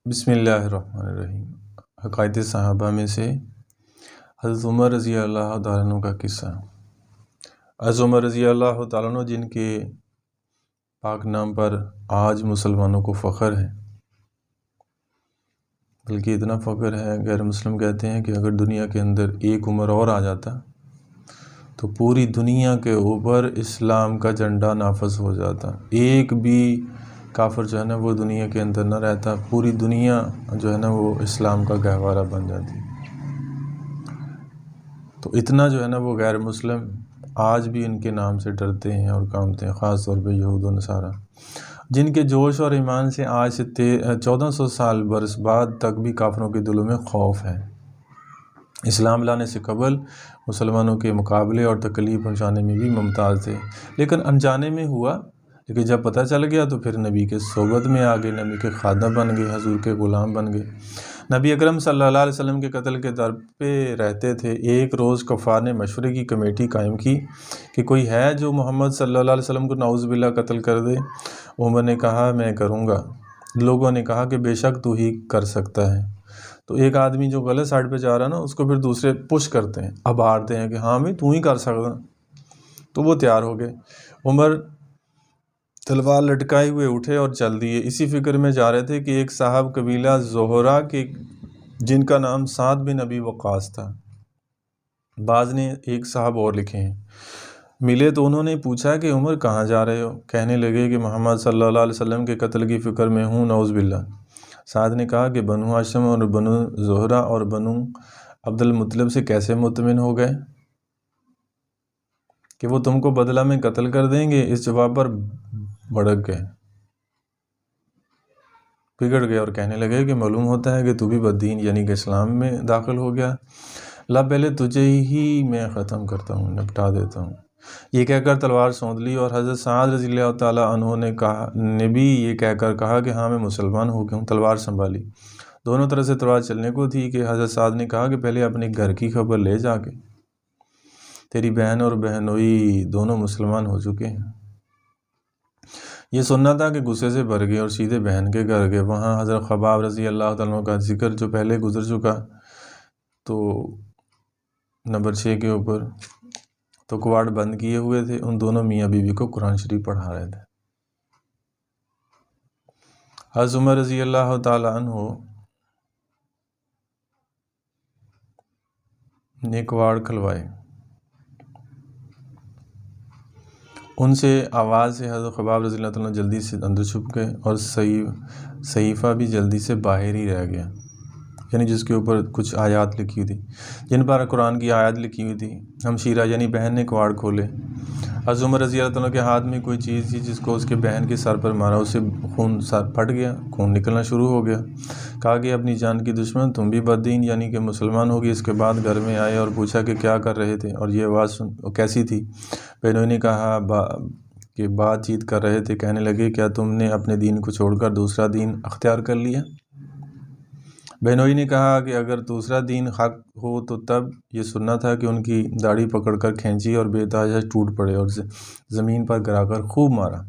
بسم اللہ الرحمن الرحیم۔ عقائد صحابہ میں سے حضرت عمر رضی اللہ تعالیٰ عنہ کا قصہ۔ حضرت عمر رضی اللہ تعالیٰ عنہ جن کے پاک نام پر آج مسلمانوں کو فخر ہے، بلکہ اتنا فخر ہے غیر مسلم کہتے ہیں کہ اگر دنیا کے اندر ایک عمر اور آ جاتا تو پوری دنیا کے اوپر اسلام کا جھنڈا نافذ ہو جاتا، ایک بھی کافر جو ہے نا وہ دنیا کے اندر نہ رہتا، پوری دنیا جو ہے نا وہ اسلام کا گہوارہ بن جاتی۔ تو اتنا جو ہے نا وہ غیر مسلم آج بھی ان کے نام سے ڈرتے ہیں اور کانپتے ہیں، خاص طور پہ یہود و نصارہ، جن کے جوش اور ایمان سے آج سے 1400 سال برس بعد تک بھی کافروں کے دلوں میں خوف ہے۔ اسلام لانے سے قبل مسلمانوں کے مقابلے اور تکلیف پہنچانے میں بھی ممتاز تھے، لیکن انجانے میں ہوا، لیکن جب پتہ چل گیا تو پھر نبی کے صحبت میں آ گئے، نبی کے خادم بن گئے، حضور کے غلام بن گئے، نبی اکرم صلی اللہ علیہ وسلم کے قتل کے در پہ رہتے تھے۔ ایک روز کفار نے مشورے کی کمیٹی قائم کی کہ کوئی ہے جو محمد صلی اللہ علیہ وسلم کو نعوذ باللہ قتل کر دے۔ عمر نے کہا میں کروں گا۔ لوگوں نے کہا کہ بے شک تو ہی کر سکتا ہے۔ تو ایک آدمی جو غلط سائڈ پہ جا رہا نا اس کو پھر دوسرے پش کرتے ہیں، ابھارتے ہیں کہ ہاں بھی تو ہی کر سکتا۔ تو وہ تیار ہو گئے۔ عمر تلوار لٹکائے ہوئے اٹھے اور چل دیے۔ اسی فکر میں جا رہے تھے کہ ایک صاحب قبیلہ زہرہ کے جن کا نام سعد بن ابی وقاص تھا، بعض نے ایک صاحب اور لکھے ہیں، ملے تو انہوں نے پوچھا کہ عمر کہاں جا رہے ہو؟ کہنے لگے کہ محمد صلی اللہ علیہ وسلم کے قتل کی فکر میں ہوں، نعوذ باللہ۔ سعد نے کہا کہ بنو ہاشم اور بنو زہرہ اور بنو عبد المطلب سے کیسے مطمئن ہو گئے کہ وہ تم کو بدلہ میں قتل کر دیں گے؟ اس جواب پر بھڑک گئے، بگڑ گئے اور کہنے لگے کہ معلوم ہوتا ہے کہ تو بھی بددین یعنی کہ اسلام میں داخل ہو گیا، لا پہلے تجھے ہی میں ختم کرتا ہوں، نپٹا دیتا ہوں۔ یہ کہہ کر تلوار سونت لی اور حضرت سعد رضی اللہ تعالیٰ عنہ نے بھی یہ کہہ کر کہا کہ ہاں میں مسلمان ہو گیا ہوں، تلوار سنبھالی۔ دونوں طرف سے تلوار چلنے کو تھی کہ حضرت سعد نے کہا کہ پہلے اپنے گھر کی خبر لے جا کے، تیری بہن اور بہنوئی دونوں مسلمان ہو چکے ہیں۔ یہ سننا تھا کہ غصے سے بھر گئے اور سیدھے بہن کے گھر گئے۔ وہاں حضرت خباب رضی اللہ تعالیٰ عنہ کا ذکر جو پہلے گزر چکا، تو نمبر 6 کے اوپر، تو کواڑ بند کیے ہوئے تھے، ان دونوں میاں بیوی کو قرآن شریف پڑھا رہے تھے۔ حضرت عمر رضی اللہ تعالیٰ عنہ نے کواڑ کھلوائے، ان سے آواز سے حضرت خباب رضی اللہ تعالیٰ عنہ جلدی سے اندر چھپ گئے اور صحیفہ بھی جلدی سے باہر ہی رہ گیا، یعنی جس کے اوپر کچھ آیات لکھی ہوئی تھی، جن پر قرآن کی آیات لکھی ہوئی تھی۔ ہمشیرہ یعنی بہن نے کواڑ کھولے۔ حضرت عمر رضی اللہ تعالیٰ کے ہاتھ میں کوئی چیز تھی جس کو اس کے بہن کے سر پر مارا، اسے خون سر پھٹ گیا، خون نکلنا شروع ہو گیا۔ کہا کہ اپنی جان کی دشمن تم بھی بددین یعنی کہ مسلمان ہوگی۔ اس کے بعد گھر میں آئے اور پوچھا کہ کیا کر رہے تھے اور یہ آواز کیسی تھی؟ بہنوئی نے کہا کہ بات چیت کر رہے تھے، کہنے لگے کیا تم نے اپنے دین کو چھوڑ کر دوسرا دین اختیار کر لیا؟ بہنوئی نے کہا کہ اگر دوسرا دین حق ہو تو تب یہ سننا تھا کہ ان کی داڑھی پکڑ کر کھینچی اور بے تحاشا ٹوٹ پڑے اور زمین پر گرا کر خوب مارا۔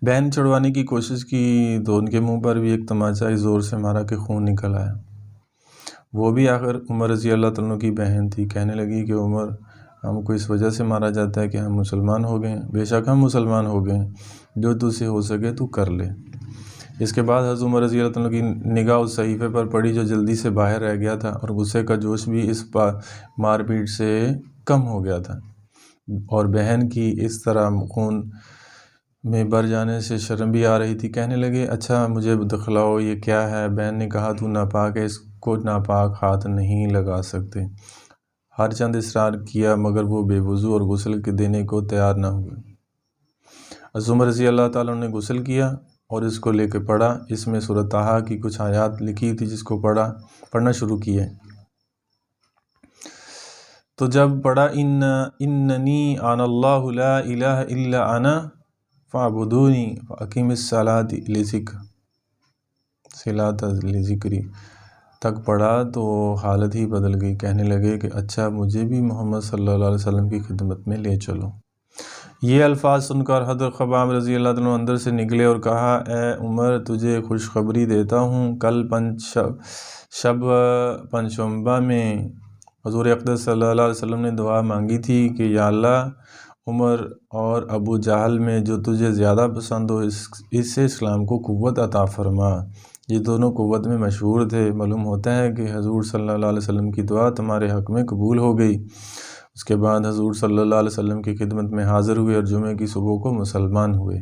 بہن چھڑوانے کی کوشش کی تو ان کے منہ پر بھی ایک تماچا اس زور سے مارا کہ خون نکل آیا۔ وہ بھی آخر عمر رضی اللہ تعالیٰ کی بہن تھی، کہنے لگی کہ عمر ہم کو اس وجہ سے مارا جاتا ہے کہ ہم مسلمان ہو گئے ہیں۔ بے شک ہم مسلمان ہو گئے ہیں، جو تجھ سے ہو سکے تو کر لے۔ اس کے بعد حضرت عمر رضی اللہ عنہ کی نگاہ اس صحیفے پر پڑی جو جلدی سے باہر رہ گیا تھا، اور غصے کا جوش بھی اس مار پیٹ سے کم ہو گیا تھا، اور بہن کی اس طرح خون میں بھر جانے سے شرم بھی آ رہی تھی۔ کہنے لگے اچھا مجھے دکھلاؤ یہ کیا ہے؟ بہن نے کہا تو ناپاک ہے، اس کو ناپاک ہاتھ نہیں لگا سکتے۔ ہر چند اصرار کیا مگر وہ بے وضو اور غسل دینے کو تیار نہ ہوئے۔ حضرت عمر رضی اللہ تعالیٰ نے غسل کیا اور اس کو لے کے پڑھا۔ اس میں سورۃ طٰہٰ کی کچھ آیات لکھی تھی جس کو پڑھنا شروع کیے۔ تو جب پڑھا اننی انا اللہ لا الہ الا انا فاعبدونی فاقیم الصلاۃ لذکری تک پڑھا تو حالت ہی بدل گئی۔ کہنے لگے کہ اچھا مجھے بھی محمد صلی اللہ علیہ وسلم کی خدمت میں لے چلو۔ یہ الفاظ سن کر حضرت خباب رضی اللہ عنہ اندر سے نکلے اور کہا، اے عمر، تجھے خوشخبری دیتا ہوں، کل شب پنجشنبہ میں حضور اقدس صلی اللہ علیہ وسلم نے دعا مانگی تھی کہ یا اللہ، عمر اور ابو جہل میں جو تجھے زیادہ پسند ہو اس سے اسلام کو قوت عطا فرما۔ یہ دونوں قوت میں مشہور تھے۔ معلوم ہوتا ہے کہ حضور صلی اللہ علیہ وسلم کی دعا تمہارے حق میں قبول ہو گئی۔ اس کے بعد حضور صلی اللہ علیہ وسلم کی خدمت میں حاضر ہوئے اور جمعے کی صبح کو مسلمان ہوئے۔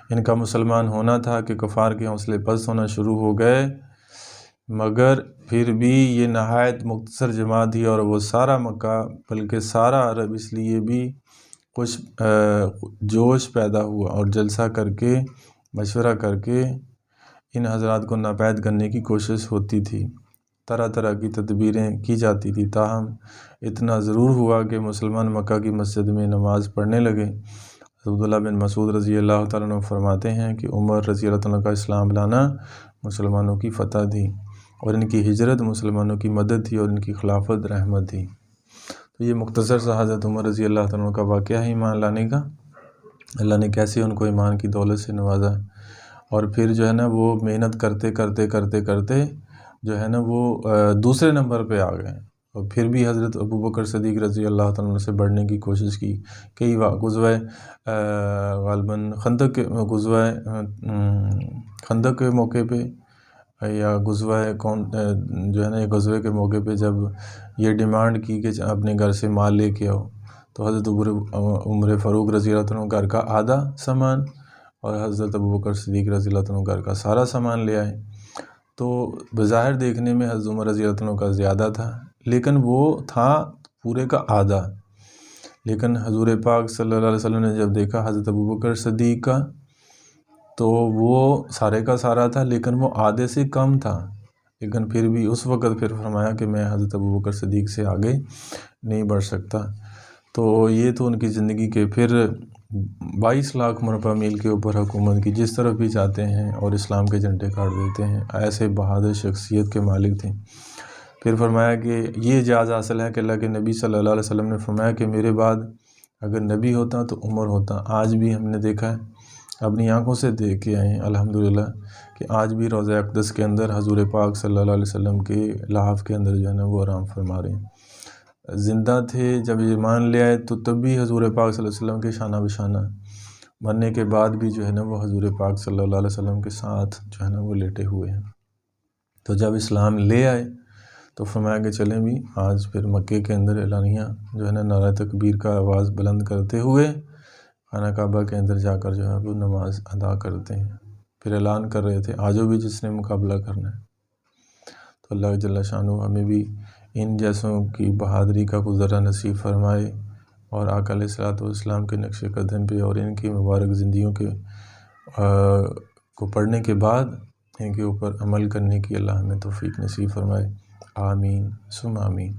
ان کا مسلمان ہونا تھا کہ کفار کے حوصلے پست ہونا شروع ہو گئے، مگر پھر بھی یہ نہایت مختصر جماعت تھی اور وہ سارا مکہ بلکہ سارا عرب اس لیے بھی کچھ جوش پیدا ہوا اور جلسہ کر کے مشورہ کر کے ان حضرات کو ناپید کرنے کی کوشش ہوتی تھی۔ طرح طرح کی تدبیریں کی جاتی تھی، تاہم اتنا ضرور ہوا کہ مسلمان مکہ کی مسجد میں نماز پڑھنے لگے۔ عبداللہ بن مسعود رضی اللہ تعالیٰ عنہ فرماتے ہیں کہ عمر رضی اللہ عنہ کا اسلام لانا مسلمانوں کی فتح تھی اور ان کی ہجرت مسلمانوں کی مدد تھی اور ان کی خلافت رحمت تھی۔ تو یہ مختصر سا حضرت عمر رضی اللہ عنہ کا واقعہ ہے ایمان لانے کا، اللہ نے کیسے ان کو ایمان کی دولت سے نوازا، اور پھر جو ہے نا وہ محنت کرتے کرتے کرتے کرتے جو ہے نا وہ دوسرے نمبر پہ آ گئے، اور پھر بھی حضرت ابوبکر صدیق رضی اللہ تعالیٰ سے بڑھنے کی کوشش کی۔ کئی غزوہ غالباً خندق کے موقع پہ یا غزوہ جو ہے نا غزوے کے موقع پہ جب یہ ڈیمانڈ کی کہ اپنے گھر سے مال لے کے آؤ، تو حضرت عمر فاروق رضی اللہ عنہ گھر کا آدھا سامان اور حضرت ابوبکر صدیق رضی اللہ عنہ گھر کا سارا سامان لے آئے۔ تو بظاہر دیکھنے میں حضرت عمر رضی اللہ عنہ کا زیادہ تھا، لیکن وہ تھا پورے کا آدھا۔ لیکن حضور پاک صلی اللہ علیہ وسلم نے جب دیکھا حضرت ابوبکر صدیق کا، تو وہ سارے کا سارا تھا لیکن وہ آدھے سے کم تھا، لیکن پھر بھی اس وقت پھر فرمایا کہ میں حضرت ابوبکر صدیق سے آگے نہیں بڑھ سکتا۔ تو یہ تو ان کی زندگی کے پھر 22 لاکھ مربع میل کے اوپر حکومت کی، جس طرف بھی جاتے ہیں اور اسلام کے جھنڈے کاٹ دیتے ہیں، ایسے بہادر شخصیت کے مالک تھے۔ پھر فرمایا کہ یہ اعزاز حاصل ہے کہ اللہ کے نبی صلی اللہ علیہ وسلم نے فرمایا کہ میرے بعد اگر نبی ہوتا تو عمر ہوتا۔ آج بھی ہم نے دیکھا ہے، اپنی آنکھوں سے دیکھ کے آئے ہیں الحمدللہ، کہ آج بھی روضہ اقدس کے اندر حضور پاک صلی اللہ علیہ وسلم کے لحاف کے اندر جو ہے نا وہ آرام فرما رہے ہیں۔ زندہ تھے جب ایمان لے آئے تو تب بھی حضور پاک صلی اللہ علیہ وسلم کے شانہ بشانہ، مرنے کے بعد بھی جو ہے نا وہ حضور پاک صلی اللہ علیہ وسلم کے ساتھ جو ہے نا وہ لیٹے ہوئے ہیں۔ تو جب اسلام لے آئے تو فرمایا کہ چلیں بھی آج پھر مکے کے اندر اعلانیہ جو ہے نا نعرہ تکبیر کا آواز بلند کرتے ہوئے خانہ کعبہ کے اندر جا کر جو ہے وہ نماز ادا کرتے ہیں۔ پھر اعلان کر رہے تھے، آجو بھی جس نے مقابلہ کرنا ہے۔ تو اللہ جل شانہ ہمیں بھی ان جیسوں کی بہادری کا گزرا نصیب فرمائے، اور آقا علیہ الصلوۃ والسلام کے نقش قدم پہ اور ان کی مبارک زندگیوں کو پڑھنے کے بعد ان کے اوپر عمل کرنے کی اللہ ہمیں توفیق نصیب فرمائے۔ آمین ثم آمین۔